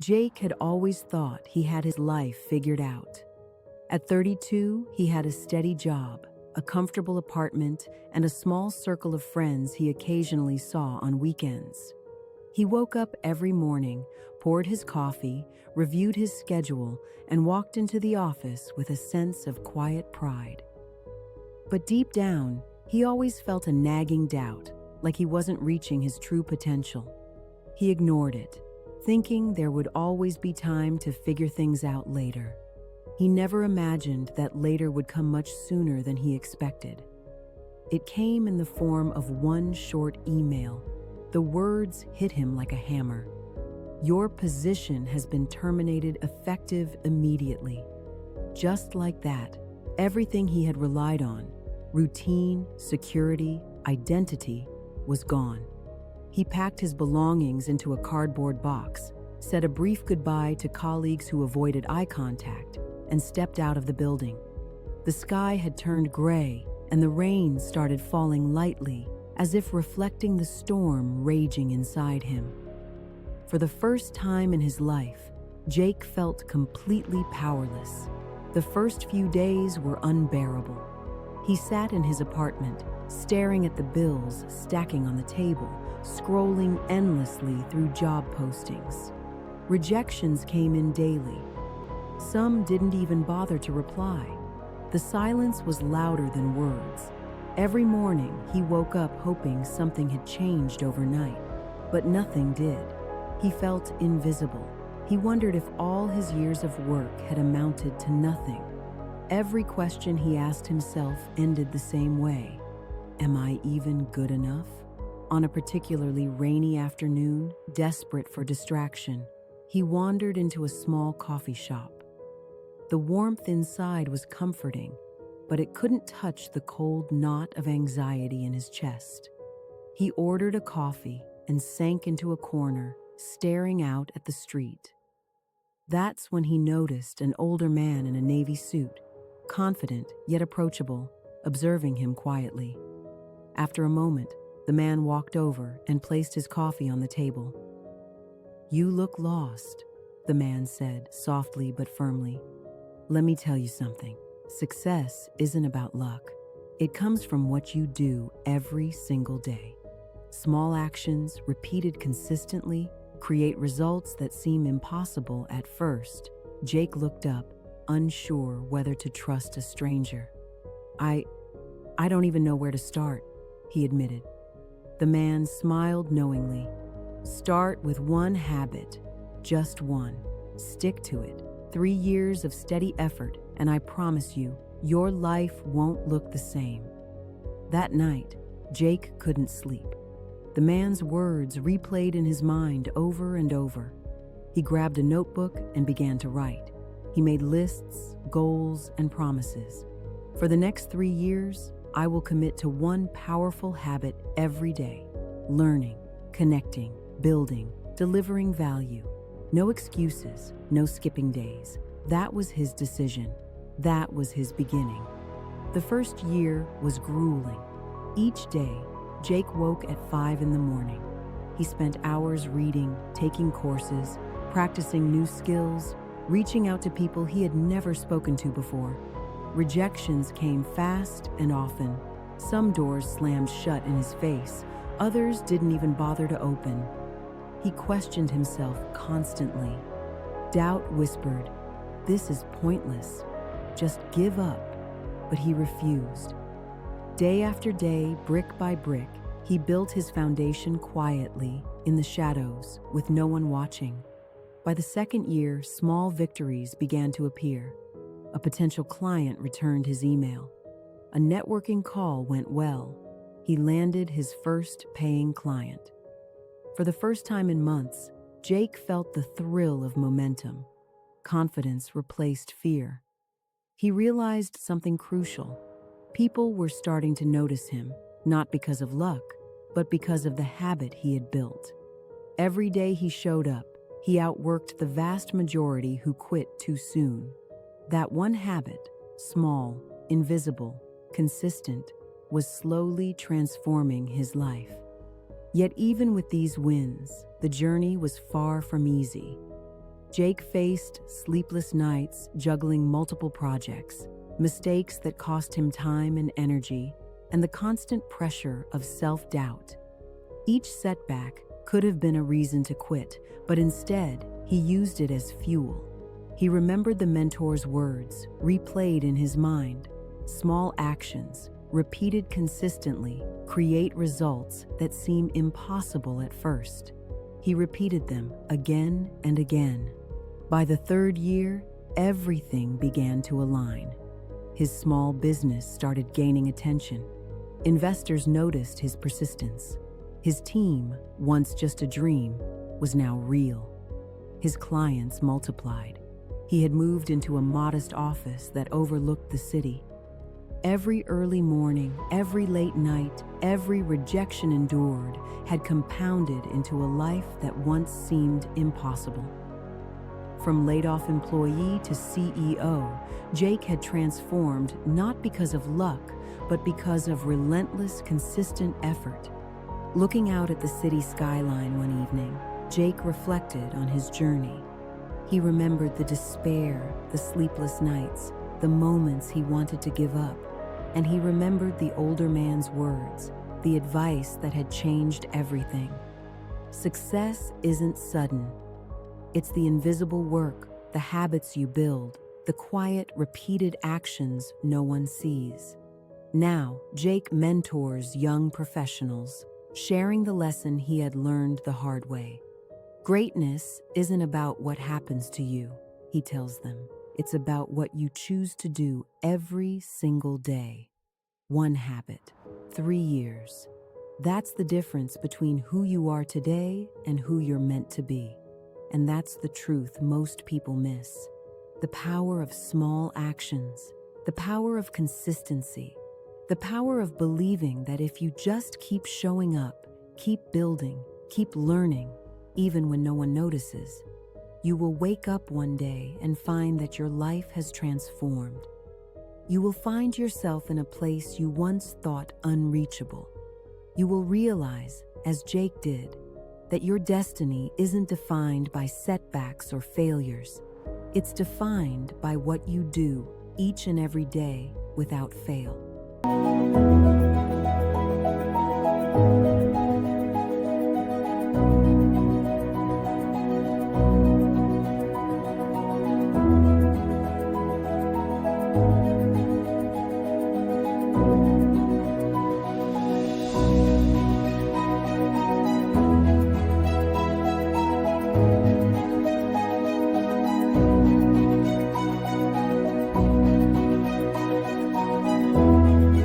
Jake had always thought he had his life figured out. At 32, he had a steady job, a comfortable apartment, and a small circle of friends he occasionally saw on weekends. He woke up every morning, poured his coffee, reviewed his schedule, and walked into the office with a sense of quiet pride. But deep down, he always felt a nagging doubt, like he wasn't reaching his true potential. He ignored it, thinking there would always be time to figure things out later. He never imagined that later would come much sooner than he expected. It came in the form of one short email. The words hit him like a hammer. Your position has been terminated effective immediately. Just like that, everything he had relied on, routine, security, identity, was gone. He packed his belongings into a cardboard box, said a brief goodbye to colleagues who avoided eye contact, and stepped out of the building. The sky had turned gray, and the rain started falling lightly, as if reflecting the storm raging inside him. For the first time in his life, Jake felt completely powerless. The first few days were unbearable. He sat in his apartment, staring at the bills stacking on the table, scrolling endlessly through job postings. Rejections came in daily. Some didn't even bother to reply. The silence was louder than words. Every morning, he woke up hoping something had changed overnight, but nothing did. He felt invisible. He wondered if all his years of work had amounted to nothing. Every question he asked himself ended the same way. Am I even good enough? On a particularly rainy afternoon, desperate for distraction, he wandered into a small coffee shop. The warmth inside was comforting, but it couldn't touch the cold knot of anxiety in his chest. He ordered a coffee and sank into a corner, staring out at the street. That's when he noticed an older man in a navy suit, confident yet approachable, observing him quietly. After a moment, the man walked over and placed his coffee on the table. "You look lost," the man said, softly but firmly. "Let me tell you something. Success isn't about luck. It comes from what you do every single day. Small actions, repeated consistently, create results that seem impossible at first." Jake looked up, unsure whether to trust a stranger. I don't even know where to start," he admitted. The man smiled knowingly. "Start with one habit, just one. Stick to it. 3 years of steady effort, and I promise you, your life won't look the same." That night, Jake couldn't sleep. The man's words replayed in his mind over and over. He grabbed a notebook and began to write. He made lists, goals, and promises. "For the next 3 years, I will commit to one powerful habit every day. Learning, connecting, building, delivering value. No excuses, no skipping days." That was his decision. That was his beginning. The first year was grueling. Each day, Jake woke at 5 in the morning. He spent hours reading, taking courses, practicing new skills, reaching out to people he had never spoken to before. Rejections came fast and often. Some doors slammed shut in his face. Others didn't even bother to open. He questioned himself constantly. Doubt whispered, "This is pointless. Just give up." But he refused. Day after day, brick by brick, he built his foundation quietly, in the shadows, with no one watching. By the second year, small victories began to appear. A potential client returned his email. A networking call went well. He landed his first paying client. For the first time in months, Jake felt the thrill of momentum. Confidence replaced fear. He realized something crucial. People were starting to notice him, not because of luck, but because of the habit he had built. Every day he showed up, he outworked the vast majority who quit too soon. That one habit, small, invisible, consistent, was slowly transforming his life. Yet even with these wins, the journey was far from easy. Jake faced sleepless nights juggling multiple projects, mistakes that cost him time and energy, and the constant pressure of self-doubt. Each setback could have been a reason to quit, but instead, he used it as fuel. He remembered the mentor's words, replayed in his mind. Small actions, repeated consistently, create results that seem impossible at first. He repeated them again and again. By the third year, everything began to align. His small business started gaining attention. Investors noticed his persistence. His team, once just a dream, was now real. His clients multiplied. He had moved into a modest office that overlooked the city. Every early morning, every late night, every rejection endured had compounded into a life that once seemed impossible. From laid-off employee to CEO, Jake had transformed not because of luck, but because of relentless, consistent effort. Looking out at the city skyline one evening, Jake reflected on his journey. He remembered the despair, the sleepless nights, the moments he wanted to give up, and he remembered the older man's words, the advice that had changed everything. Success isn't sudden. It's the invisible work, the habits you build, the quiet, repeated actions no one sees. Now, Jake mentors young professionals, sharing the lesson he had learned the hard way. Greatness isn't about what happens to you, he tells them. It's about what you choose to do every single day. One habit, 3 years. That's the difference between who you are today and who you're meant to be. And that's the truth most people miss. The power of small actions, the power of consistency, the power of believing that if you just keep showing up, keep building, keep learning, even when no one notices, you will wake up one day and find that your life has transformed. You will find yourself in a place you once thought unreachable. You will realize, as Jake did, that your destiny isn't defined by setbacks or failures. It's defined by what you do each and every day without fail.